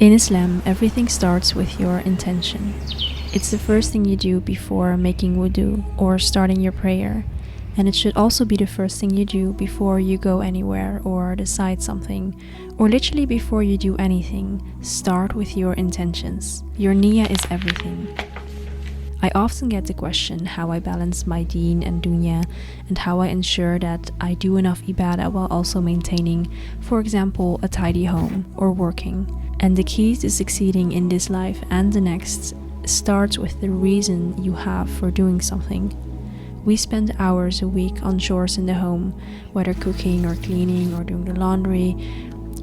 In Islam, everything starts with your intention. It's the first thing you do before making wudu or starting your prayer. And it should also be the first thing you do before you go anywhere or decide something, or literally before you do anything. Start with your intentions. Your niyyah is everything. I often get the question how I balance my deen and dunya, and how I ensure that I do enough ibadah while also maintaining, for example, a tidy home or working. And the key to succeeding in this life and the next starts with the reason you have for doing something. We spend hours a week on chores in the home, whether cooking or cleaning or doing the laundry,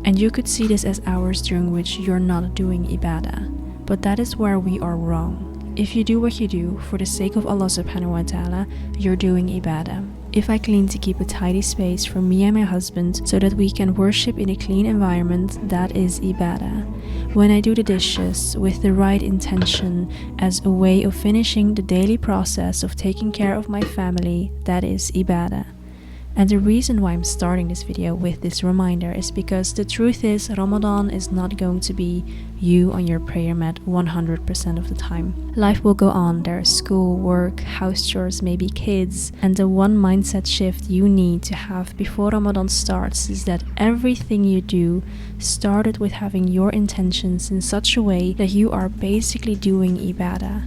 and you could see this as hours during which you're not doing ibadah. But that is where we are wrong. If you do what you do for the sake of Allah subhanahu wa ta'ala, you're doing ibadah. If I clean to keep a tidy space for me and my husband so that we can worship in a clean environment, that is ibadah. When I do the dishes with the right intention as a way of finishing the daily process of taking care of my family, that is ibadah. And the reason why I'm starting this video with this reminder is because the truth is Ramadan is not going to be you on your prayer mat 100% of the time. Life will go on. There's school, work, house chores, maybe kids. And the one mindset shift you need to have before Ramadan starts is that everything you do started with having your intentions in such a way that you are basically doing ibadah.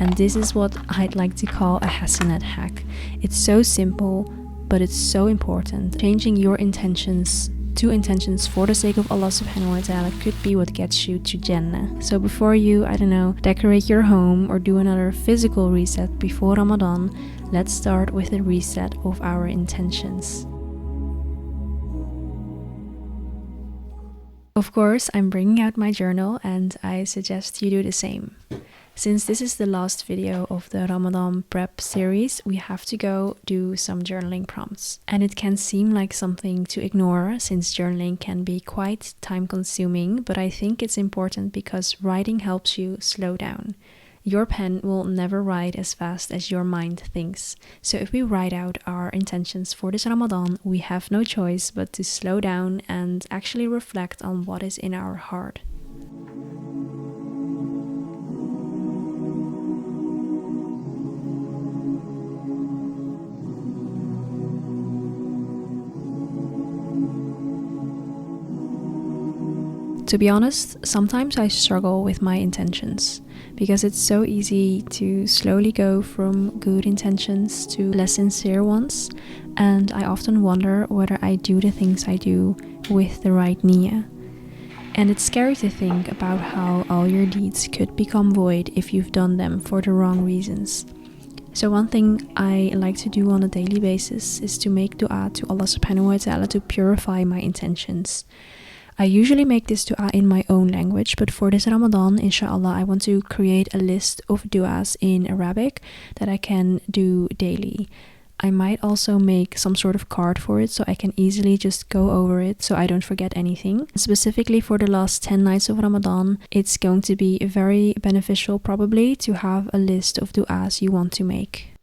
And this is what I'd like to call a hasanat hack. It's so simple, but it's so important. Changing your intentions to intentions for the sake of Allah subhanahu wa ta'ala could be what gets you to Jannah. So before you, decorate your home or do another physical reset before Ramadan, let's start with the reset of our intentions. Of course, I'm bringing out my journal and I suggest you do the same. Since this is the last video of the Ramadan prep series, we have to go do some journaling prompts. And it can seem like something to ignore since journaling can be quite time consuming, but I think it's important because writing helps you slow down. Your pen will never write as fast as your mind thinks. So if we write out our intentions for this Ramadan, we have no choice but to slow down and actually reflect on what is in our heart. To be honest, sometimes I struggle with my intentions because it's so easy to slowly go from good intentions to less sincere ones, and I often wonder whether I do the things I do with the right niyyah. And it's scary to think about how all your deeds could become void if you've done them for the wrong reasons. So one thing I like to do on a daily basis is to make dua to Allah subhanahu wa ta'ala to purify my intentions. I usually make this dua in my own language, but for this Ramadan, inshallah, I want to create a list of duas in Arabic that I can do daily. I might also make some sort of card for it so I can easily just go over it so I don't forget anything. Specifically for the last 10 nights of Ramadan, it's going to be very beneficial probably to have a list of duas you want to make.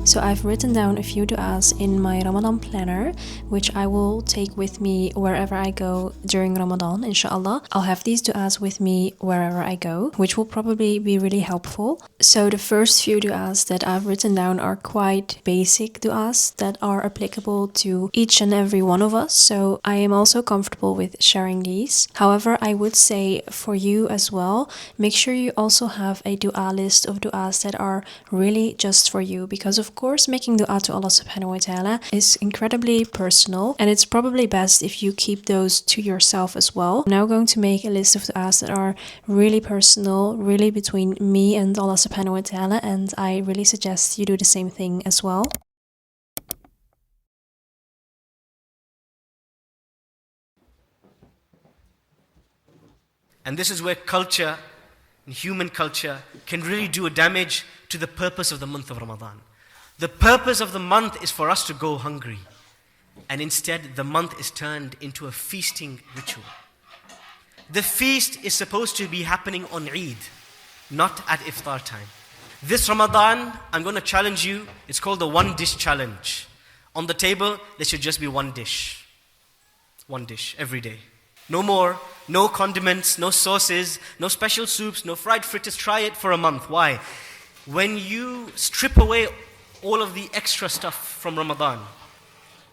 So I've written down a few du'as in my Ramadan planner, which I will take with me wherever I go during Ramadan, inshallah. I'll have these du'as with me wherever I go, which will probably be really helpful. So the first few du'as that I've written down are quite basic du'as that are applicable to each and every one of us. So I am also comfortable with sharing these. However, I would say for you as well, make sure you also have a du'a list of du'as that are really just for you, because of course, making dua to Allah subhanahu wa ta'ala is incredibly personal, and it's probably best if you keep those to yourself as well. I'm now going to make a list of du'as that are really personal, really between me and Allah subhanahu wa ta'ala, and I really suggest you do the same thing as well. And this is where culture, and human culture, can really do a damage to the purpose of the month of Ramadan. The purpose of the month is for us to go hungry. And instead, the month is turned into a feasting ritual. The feast is supposed to be happening on Eid, not at iftar time. This Ramadan, I'm going to challenge you. It's called the one dish challenge. On the table, there should just be one dish. One dish every day. No more, no condiments, no sauces, no special soups, no fried fritters. Try it for a month. Why? When you strip away all of the extra stuff from Ramadan,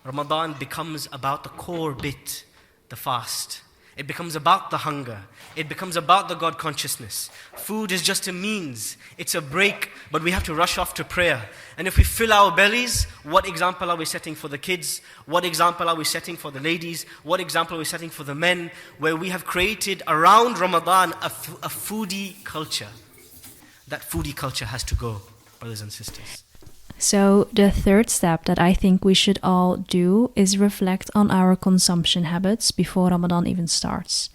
Ramadan becomes about the core bit, the fast. It becomes about the hunger. It becomes about the God consciousness. Food is just a means. It's a break, but we have to rush off to prayer. And if we fill our bellies, what example are we setting for the kids? What example are we setting for the ladies? What example are we setting for the men? Where we have created around Ramadan a foodie culture. That foodie culture has to go, brothers and sisters. So the third step that I think we should all do is reflect on our consumption habits before Ramadan even starts.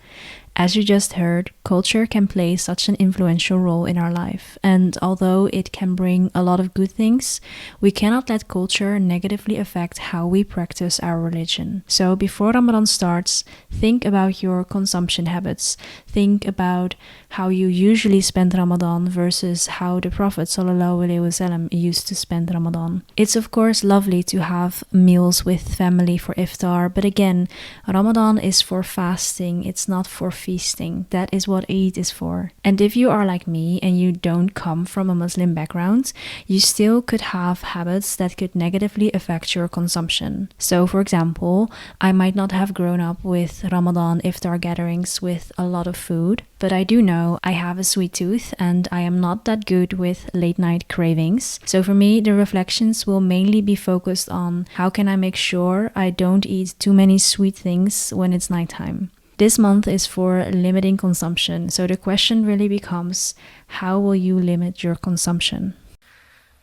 As you just heard, culture can play such an influential role in our life, and although it can bring a lot of good things, we cannot let culture negatively affect how we practice our religion. So before Ramadan starts, think about your consumption habits. Think about how you usually spend Ramadan versus how the Prophet ﷺ used to spend Ramadan. It's of course lovely to have meals with family for iftar, but again, Ramadan is for fasting, it's not for feasting. That is what Eid is for. And if you are like me and you don't come from a Muslim background, you still could have habits that could negatively affect your consumption. So for example, I might not have grown up with Ramadan iftar gatherings with a lot of food, but I do know I have a sweet tooth and I am not that good with late night cravings. So for me, the reflections will mainly be focused on how can I make sure I don't eat too many sweet things when it's nighttime. This month is for limiting consumption, so the question really becomes, how will you limit your consumption?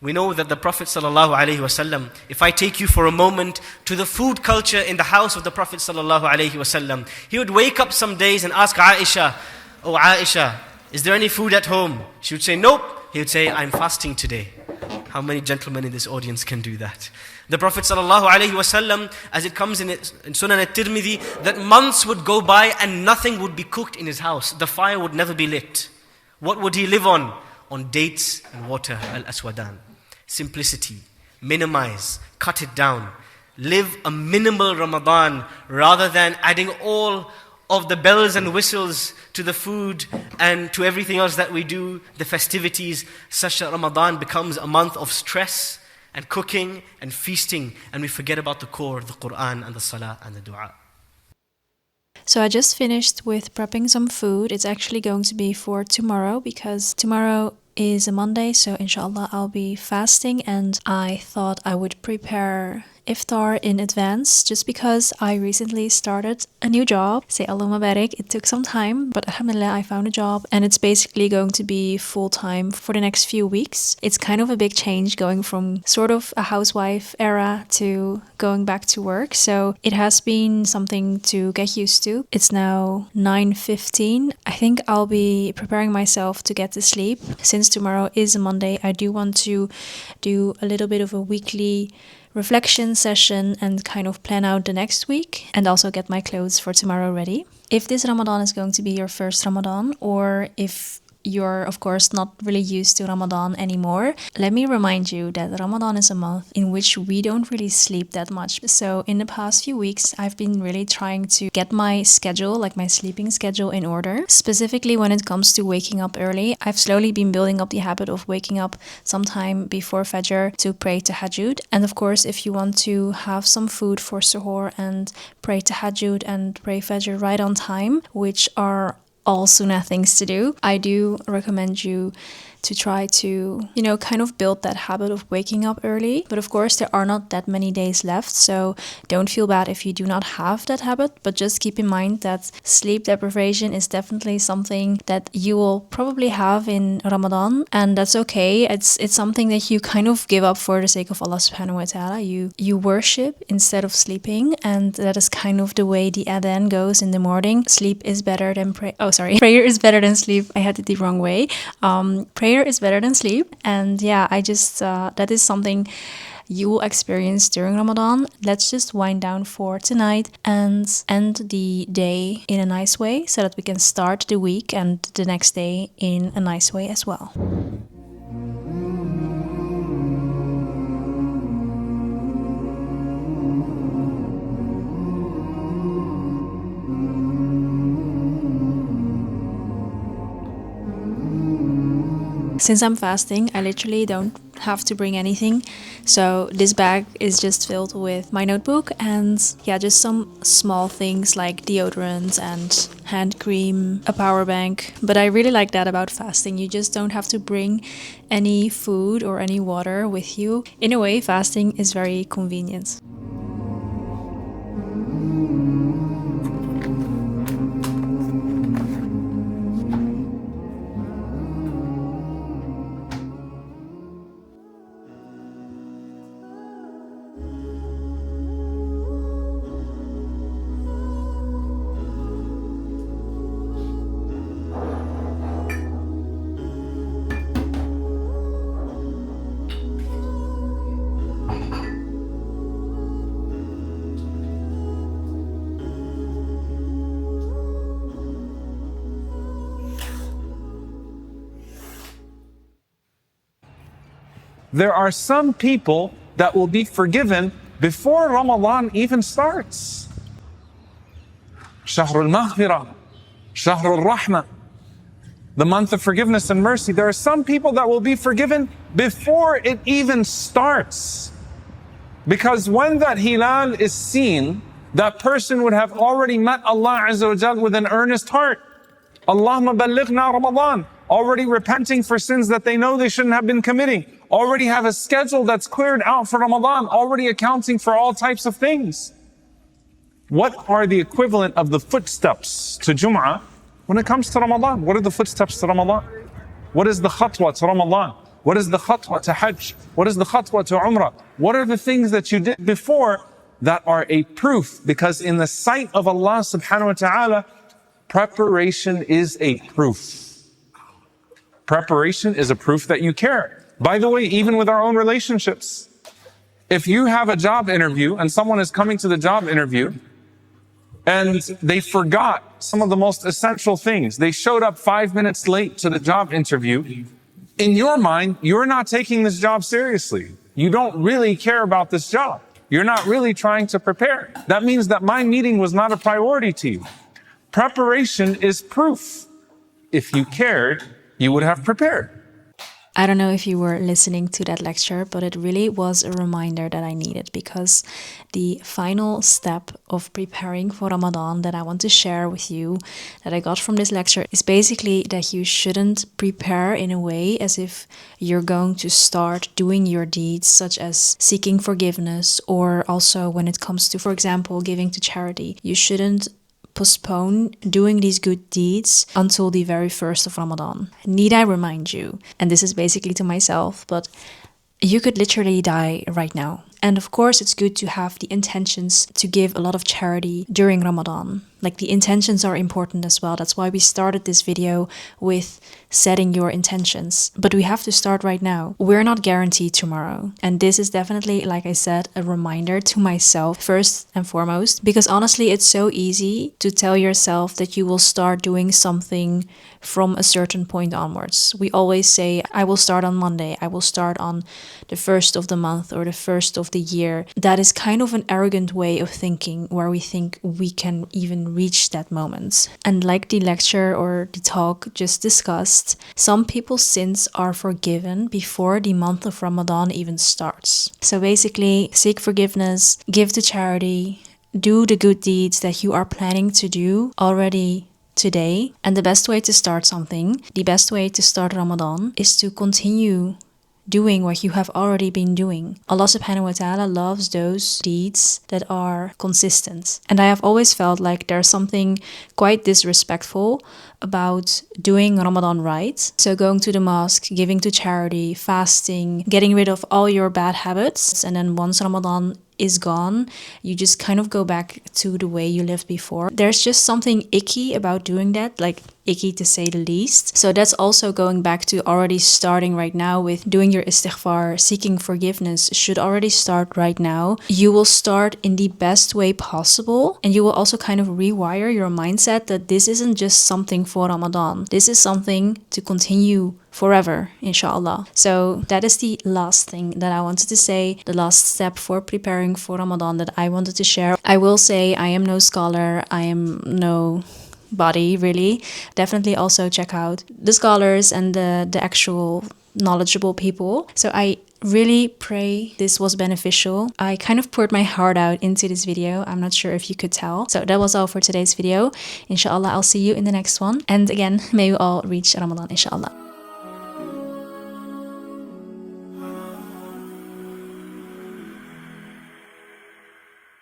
We know that the Prophet ﷺ, if I take you for a moment to the food culture in the house of the Prophet ﷺ, he would wake up some days and ask Aisha, "Oh Aisha, is there any food at home?" She would say, "Nope." He would say, "I'm fasting today." How many gentlemen in this audience can do that? The Prophet ﷺ, as it comes in Sunan at-Tirmidhi, that months would go by and nothing would be cooked in his house. The fire would never be lit. What would he live on? On dates and water, al-aswadan. Simplicity, minimize, cut it down. Live a minimal Ramadan rather than adding all of the bells and whistles to the food and to everything else that we do, the festivities, such that Ramadan becomes a month of stress and cooking and feasting, and we forget about the core, the Quran and the Salah and the Dua. So I just finished with prepping some food. It's actually going to be for tomorrow because tomorrow is a Monday, so inshallah I'll be fasting, and I thought I would prepare iftar in advance just because I recently started a new job. Say Allahumma barik. It took some time, but alhamdulillah I found a job, and it's basically going to be full-time for the next few weeks. It's kind of a big change going from sort of a housewife era to going back to work, so it has been something to get used to. It's now 9:15. I think I'll be preparing myself to get to sleep. Since tomorrow is a Monday, I do want to do a little bit of a weekly reflection session and kind of plan out the next week, and also get my clothes for tomorrow ready. If this Ramadan is going to be your first Ramadan, or if you're of course not really used to Ramadan anymore, let me remind you that Ramadan is a month in which we don't really sleep that much. So in the past few weeks, I've been really trying to get my schedule, like my sleeping schedule, in order. Specifically when it comes to waking up early, I've slowly been building up the habit of waking up sometime before Fajr to pray Tahajjud. And of course, if you want to have some food for Suhoor and pray Tahajjud and pray Fajr right on time, which are all sunnah things to do, I do recommend you to try to, kind of build that habit of waking up early. But of course, there are not that many days left, so don't feel bad if you do not have that habit, but just keep in mind that sleep deprivation is definitely something that you will probably have in Ramadan, and that's okay. It's something that you kind of give up for the sake of Allah subhanahu wa ta'ala. You worship instead of sleeping, and that is kind of the way the adhan goes in the morning. Sleep is better than prayer is better than sleep. I had it the wrong way. Prayer is better than sleep, and yeah, I just that is something you will experience during Ramadan. Let's just wind down for tonight and end the day in a nice way so that we can start the week and the next day in a nice way as well. Since I'm fasting, I literally don't have to bring anything. So this bag is just filled with my notebook and yeah, just some small things like deodorant and hand cream, a power bank. But I really like that about fasting. You just don't have to bring any food or any water with you. In a way, fasting is very convenient. There are some people that will be forgiven before Ramadan even starts. Shahrul Maghfirah, Shahrul Rahmah, the month of forgiveness and mercy. There are some people that will be forgiven before it even starts. Because when that hilal is seen, that person would have already met Allah Azza wa Jal with an earnest heart. Allahumma ballighna Ramadan. Already repenting for sins that they know they shouldn't have been committing. Already have a schedule that's cleared out for Ramadan. Already accounting for all types of things. What are the equivalent of the footsteps to Jum'ah when it comes to Ramadan? What are the footsteps to Ramadan? What is the khatwa to Ramadan? What is the khatwa to Hajj? What is the khatwa to Umrah? What are the things that you did before that are a proof? Because in the sight of Allah subhanahu wa ta'ala, preparation is a proof. Preparation is a proof that you care. By the way, even with our own relationships, if you have a job interview and someone is coming to the job interview and they forgot some of the most essential things, they showed up 5 minutes late to the job interview, in your mind, you're not taking this job seriously. You don't really care about this job. You're not really trying to prepare. That means that my meeting was not a priority to you. Preparation is proof. If you cared, you would have prepared. I don't know if you were listening to that lecture, but it really was a reminder that I needed, because the final step of preparing for Ramadan that I want to share with you that I got from this lecture is basically that you shouldn't prepare in a way as if you're going to start doing your deeds, such as seeking forgiveness, or also when it comes to, for example, giving to charity. You shouldn't postpone doing these good deeds until the very first of Ramadan. Need I remind you, and this is basically to myself, but you could literally die right now. And of course, it's good to have the intentions to give a lot of charity during Ramadan. Like, the intentions are important as well. That's why we started this video with setting your intentions. But we have to start right now. We're not guaranteed tomorrow. And this is definitely, like I said, a reminder to myself first and foremost. Because honestly, it's so easy to tell yourself that you will start doing something from a certain point onwards. We always say, I will start on Monday. I will start on the first of the month or the first of the year. That is kind of an arrogant way of thinking, where we think we can even reach that moment. And like the lecture or the talk just discussed, some people's sins are forgiven before the month of Ramadan even starts. So basically, seek forgiveness, give to charity, do the good deeds that you are planning to do already today. And the best way to start something, the best way to start Ramadan, is to continue doing what you have already been doing. Allah subhanahu wa ta'ala loves those deeds that are consistent. And I have always felt like there's something quite disrespectful about doing Ramadan right. So going to the mosque, giving to charity, fasting, getting rid of all your bad habits. And then once Ramadan is gone, you just kind of go back to the way you lived before. There's just something icky about doing that, like icky to say the least. So that's also going back to already starting right now with doing your istighfar, seeking forgiveness should already start right now. You will start in the best way possible, and you will also kind of rewire your mindset that this isn't just something for Ramadan. This is something to continue forever, inshallah. So that is the last thing that I wanted to say, the last step for preparing for Ramadan that I wanted to share. I will say I am no scholar, I am no body really. Definitely also check out the scholars and the actual knowledgeable people. So I really pray this was beneficial. I kind of poured my heart out into this video. I'm not sure if you could tell. So that was all for today's video. Inshallah, I'll see you in the next one. And again, may we all reach Ramadan, inshallah.